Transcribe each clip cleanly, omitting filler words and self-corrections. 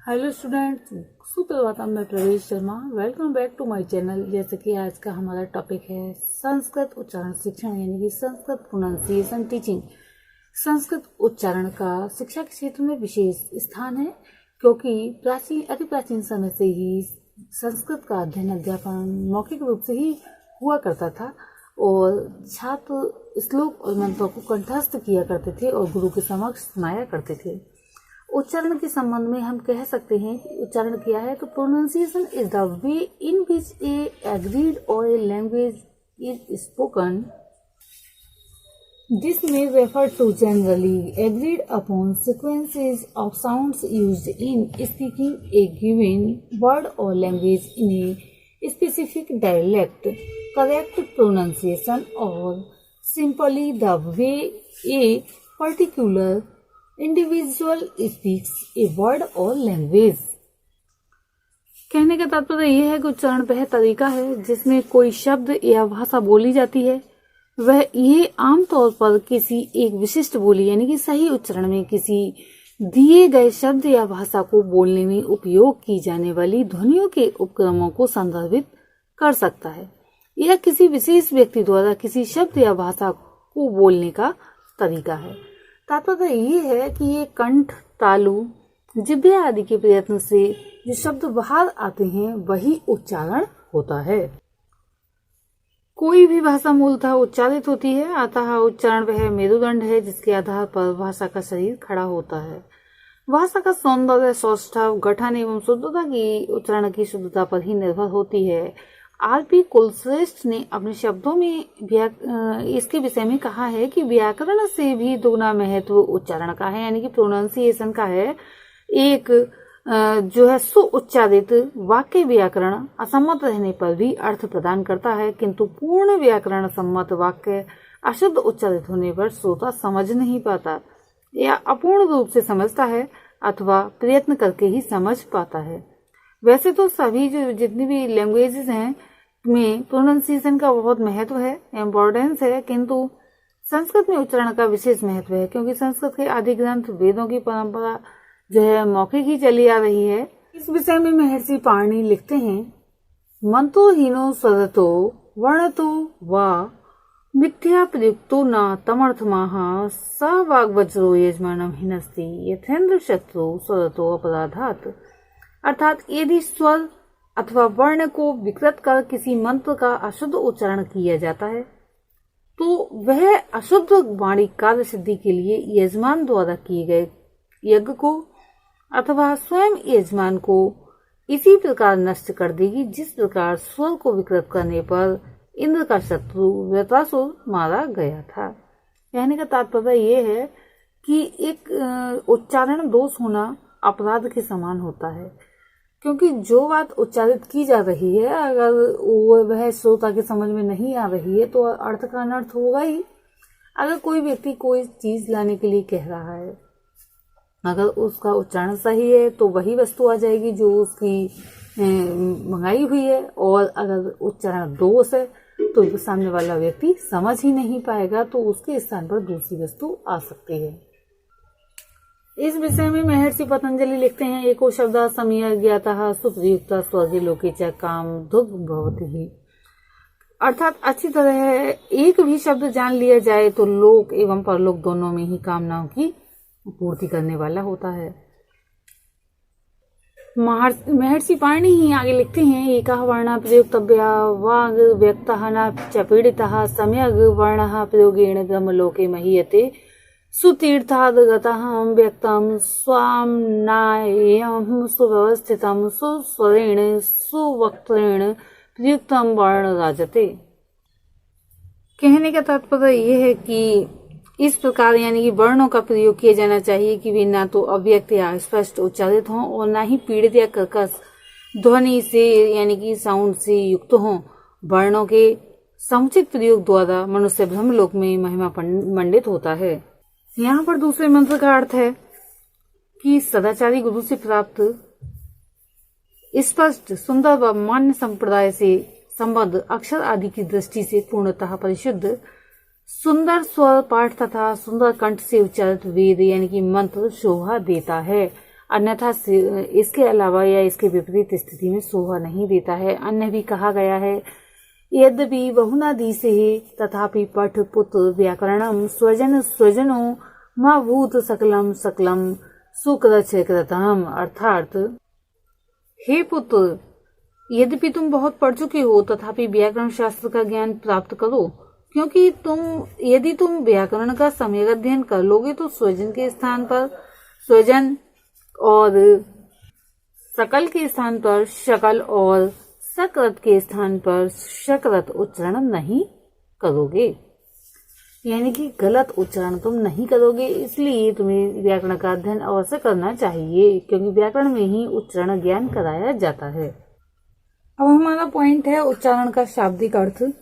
Hello students, सुप्रभात। मैं Pravesh Sharma. Welcome back to my channel. जैसे कि आज का हमारा टॉपिक है संस्कृत उच्चारण शिक्षण, यानी कि संस्कृत प्रोनाउंसिएशन टीचिंग। संस्कृत उच्चारण का शिक्षा के क्षेत्र में विशेष स्थान है, क्योंकि अति प्राचीन समय से ही संस्कृत का अध्ययन अध्यापन मौखिक रूप से ही हुआ करता था और छात्र श्लोक और मंत्रों को कंठस्थ किया करते थे और गुरु के समक्ष सुनाया करते थे। उच्चारण के संबंध में हम कह सकते हैं कि उच्चारण क्या है, तो pronunciation is the way in which a agreed or a language is spoken. This may refer to generally agreed upon sequences of sounds used in speaking a given word or language in a specific dialect. Correct pronunciation or simply the way a particular individual speaks a word or language. कहने का तात्पर्य यह है कि उच्चारण वह तरीका है जिसमें कोई शब्द या भाषा बोली जाती है। वह ये आमतौर पर किसी एक विशिष्ट बोली यानी कि सही उच्चारण में किसी दिए गए शब्द या भाषा को बोलने में उपयोग की जाने वाली ध्वनियों के उपक्रमों को संदर्भित कर सकता है, यह किसी विशेष व्यक्ति द्वारा किसी शब्द या भाषा को बोलने का तरीका है। तात्पर्य ये है कि ये कंठ, तालु, जिह्वा आदि के प्रयत्न से जो शब्द बाहर आते हैं वही उच्चारण होता है। कोई भी भाषा मूलतः उच्चारित होती है, अतः उच्चारण वह मेरुदंड है जिसके आधार पर भाषा का शरीर खड़ा होता है। भाषा का सौंदर्य, सौष्ठव, गठन एवं शुद्धता की उच्चारण की शुद्धता पर ही निर्भर होती है। आर.पी. कुलश्रेष्ठ ने अपने शब्दों में इसके विषय में कहा है कि व्याकरण से भी दोगुना महत्व उच्चारण का है, यानी कि प्रोनाउंसिएशन का है। एक जो है सुउच्चारित वाक्य व्याकरण असम्मत रहने पर भी अर्थ प्रदान करता है, किंतु पूर्ण व्याकरण सम्मत वाक्य अशुद्ध उच्चारित होने पर श्रोता समझ नहीं पाता या अपूर्ण रूप से समझता है अथवा प्रयत्न करके ही समझ पाता है। वैसे तो सभी जितनी भी लैंग्वेजेस हैं में प्रोनाउंसिएशन का बहुत महत्व है, इम्पोर्टेंस है, किंतु संस्कृत में उच्चारण का विशेष महत्व है, क्योंकि संस्कृत के आदि ग्रंथ वेदों की परंपरा जो है मौखिक ही चली आ रही है। इस विषय में महर्षि पाणिनि लिखते हैं, मंतो हीनो सदतो वर्णतो वा मिथ्या प्रयुक्तो न तमर्थमाह स वाग्वज्रो यजमानम हिनस्ति यथेन्द्र शत्रु सदतो अपराधात्। अर्थात यदि स्वर अथवा वर्ण को विकृत कर किसी मंत्र का अशुद्ध उच्चारण किया जाता है तो वह अशुद्ध वाणी कार्य सिद्धि के लिए यजमान द्वारा किए गए यज्ञ को अथवा स्वयं यजमान को इसी प्रकार नष्ट कर देगी जिस प्रकार स्वर को विकृत करने पर इंद्र का शत्रु वृत्रासुर मारा गया था। कहने का तात्पर्य यह है कि एक उच्चारण दोष होना अपराध के समान होता है, क्योंकि जो बात उच्चारित की जा रही है अगर वह श्रोता के समझ में नहीं आ रही है तो अर्थ का अनर्थ होगा ही। अगर कोई व्यक्ति कोई चीज लाने के लिए कह रहा है, अगर उसका उच्चारण सही है तो वही वस्तु आ जाएगी जो उसकी मंगाई हुई है, और अगर उच्चारण दोष है तो सामने वाला व्यक्ति समझ ही नहीं पाएगा, तो उसके स्थान पर दूसरी वस्तु आ सकती है। इस विषय में महर्षि पतंजलि लिखते हैं, एको शब्द समय ज्ञातः सुप्रयुक्त स्वर्गे लोके च काम दुग भवति। अर्थात अच्छी तरह एक भी शब्द जान लिया जाए तो लोक एवं परलोक दोनों में ही कामनाओं की पूर्ति करने वाला होता है। महर्षि पाणिनि ही आगे लिखते हैं, एक वर्ण प्रयोक्तव्या वाग व्यक्तः न च पीड़ितः सम्यग् वर्णः प्रयोगेण ब्रह्मलोके महीयते सुतीर्थाद् गतः व्यक्तं स्वाम्नायं सुव्यवस्थितं सुस्वरेण सुवक्त्रेण प्रयुक्तं वर्ण राजते। कहने का तात्पर्य यह है कि इस प्रकार यानी कि वर्णों का प्रयोग किया जाना चाहिए कि वे ना तो अव्यक्त या स्पष्ट उच्चारित हों और ना ही पीड़ित या कर्कश ध्वनि से यानी कि साउंड से युक्त हों। वर्णों के समुचित प्रयोग द्वारा मनुष्य ब्रह्मलोक में महिमा मंडित होता है। यहाँ पर दूसरे मंत्र का अर्थ है कि सदाचारी गुरु से प्राप्त स्पष्ट, सुंदर व मान्य संप्रदाय से संबद्ध अक्षर आदि की दृष्टि से पूर्णतः परिशुद्ध सुंदर स्वर पाठ तथा सुंदर कंठ से उच्चारित वेद यानी कि मंत्र शोभा देता है। अन्यथा इसके अलावा या इसके विपरीत स्थिति में शोभा नहीं देता है। अन्य भी कहा गया है, यद्यपि बहुनादिसे तथापि पठ पुत्र व्याकरणम स्वजन स्वजनो मा भूत सकलम सकलम सुकृतम। अर्थात हे पुत्र, यद्यपि तुम बहुत पढ़ चुके हो तथापि व्याकरण शास्त्र का ज्ञान प्राप्त करो, क्योंकि यदि तुम व्याकरण का सम्यक अध्ययन कर लोगे तो स्वजन के स्थान पर स्वजन और सकल के स्थान पर शकल और सकृत के स्थान पर सकृत उच्चारण नहीं करोगे, यानी कि गलत उच्चारण तुम नहीं करोगे। इसलिए तुम्हें व्याकरण का अध्ययन अवश्य करना चाहिए, क्योंकि व्याकरण में ही उच्चारण ज्ञान कराया जाता है। अब हमारा पॉइंट है उच्चारण का शाब्दिक अर्थ।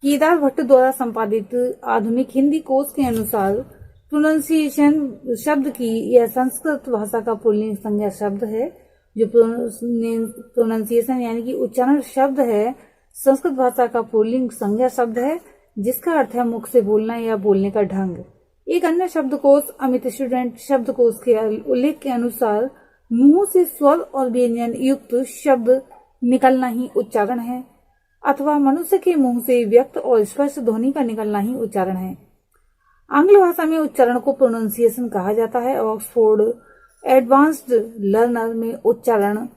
केदार भट्ट द्वारा संपादित आधुनिक हिंदी कोश के अनुसार प्रोनाउंसिएशन शब्द की यह संस्कृत भाषा का पुल्लिंग संज्ञा शब्द है। जो प्रोनाउंसिएशन यानी कि उच्चारण शब्द है, संस्कृत भाषा का पुल्लिंग संज्ञा शब्द है, जिसका अर्थ है मुख से बोलना या बोलने का ढंग। एक अन्य शब्दकोश अमित स्टूडेंट शब्दकोश के उल्लेख के अनुसार मुंह से स्वर और व्यंजन युक्त शब्द निकलना ही उच्चारण है, अथवा मनुष्य के मुंह से व्यक्त और स्पष्ट ध्वनि का निकलना ही उच्चारण है। आंग्ल भाषा में उच्चारण को प्रोनाउंसिएशन कहा जाता है। ऑक्सफोर्ड एडवांस्ड लर्नर में उच्चारण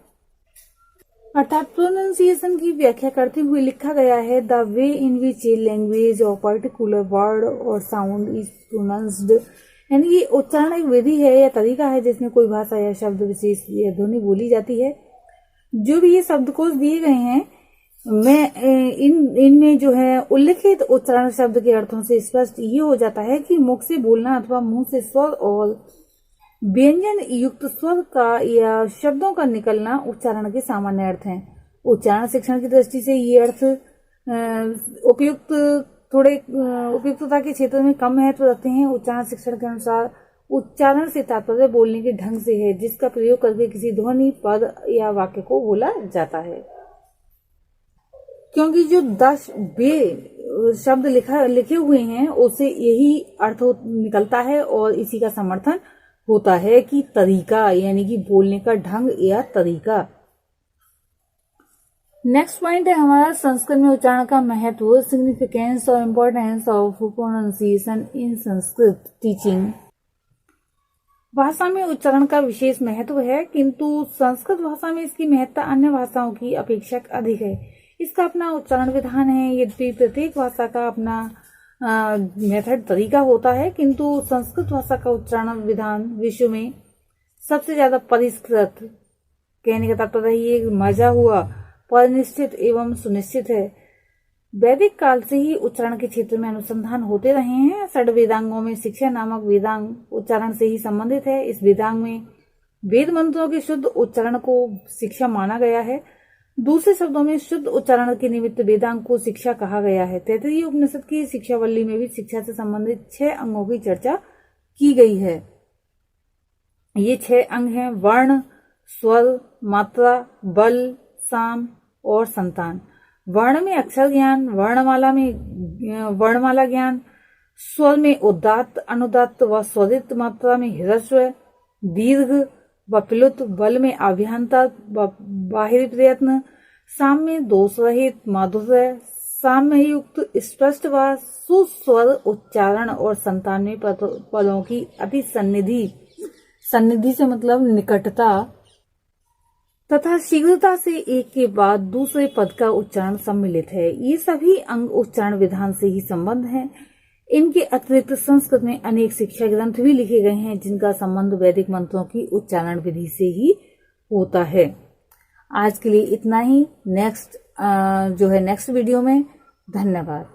अर्थात प्रोनाउंसिएशन की व्याख्या करते हुए लिखा गया है, the way in which a language और पर्टिकुलर वर्ड और साउंड इज प्रोनाउंस्ड, यानी कि उच्चारण एक विधि है या तरीका है जिसमें कोई भाषा या शब्द विशेष या ध्वनि बोली जाती है। जो भी ये शब्दकोश दिए गए हैं, मैं इनमें जो है उल्लिखित उच्चारण शब्द के अर्थों से स्पष्ट ये हो जाता है कि मुख से बोलना अथवा मुंह से स्वर और व्यंजन युक्त स्वर का या शब्दों का निकलना उच्चारण के सामान्य अर्थ हैं। उच्चारण शिक्षण की दृष्टि से ये अर्थ उपयुक्तता के क्षेत्र में कम महत्व रखते हैं। उच्चारण शिक्षण के अनुसार उच्चारण से तात्पर्य बोलने के ढंग से है, जिसका प्रयोग करके किसी ध्वनि, पद या वाक्य को बोला जाता है। क्योंकि जो 10 बे शब्द लिखे हुए हैं उससे यही अर्थ निकलता है और इसी का समर्थन होता है कि तरीका, यानी कि बोलने का ढंग या तरीका। नेक्स्ट पॉइंट है हमारा संस्कृत में उच्चारण का महत्व, सिग्निफिकेंस और importance of pronunciation in Sanskrit teaching. भाषा में उच्चारण का विशेष महत्व है, किंतु संस्कृत भाषा में इसकी महत्ता अन्य भाषाओं की अपेक्षा अधिक है। इसका अपना उच्चारण विधान है। यद्यपि प्रत्येक भाषा का अपना मेथड तरीका होता है, किंतु संस्कृत भाषा का उच्चारण विधान विश्व में सबसे ज्यादा परिष्कृत, कहने का तात्पर्य ये मजा हुआ, परिनिष्ठित एवं सुनिश्चित है। वैदिक काल से ही उच्चारण के क्षेत्र में अनुसंधान होते रहे हैं। षड वेदांगों में शिक्षा नामक वेदांग उच्चारण से ही संबंधित है। इस वेदांग में वेद मंत्रों के शुद्ध उच्चारण को शिक्षा माना गया है। दूसरे शब्दों में शुद्ध उच्चारण के निमित्त वेदांग को शिक्षा कहा गया है। तैत्तिरीय उपनिषद की शिक्षावल्ली में भी शिक्षा से संबंधित 6 अंगों की चर्चा की गई है। ये 6 अंग हैं: वर्ण, स्वर, मात्रा, बल, साम और संतान। वर्ण में अक्षर ज्ञान, वर्णमाला ज्ञान, स्वर में उदात्त, अनुदात्त व स्वरित, मात्रा में ह्रस्व, दीर्घ व प्लुत, बल में आभ्यंतर व बाहरी प्रयत्न, साम में दोष रहित, माधुर्य, साम्य युक्त, स्पष्ट व सुस्वर उच्चारण और संतान में पदों की अति सन्निधि से मतलब निकटता तथा शीघ्रता से एक के बाद दूसरे पद का उच्चारण सम्मिलित है। ये सभी अंग उच्चारण विधान से ही संबंध है। इनके अतिरिक्त संस्कृत में अनेक शिक्षा ग्रंथ भी लिखे गए हैं, जिनका संबंध वैदिक मंत्रों की उच्चारण विधि से ही होता है। आज के लिए इतना ही। नेक्स्ट वीडियो में धन्यवाद।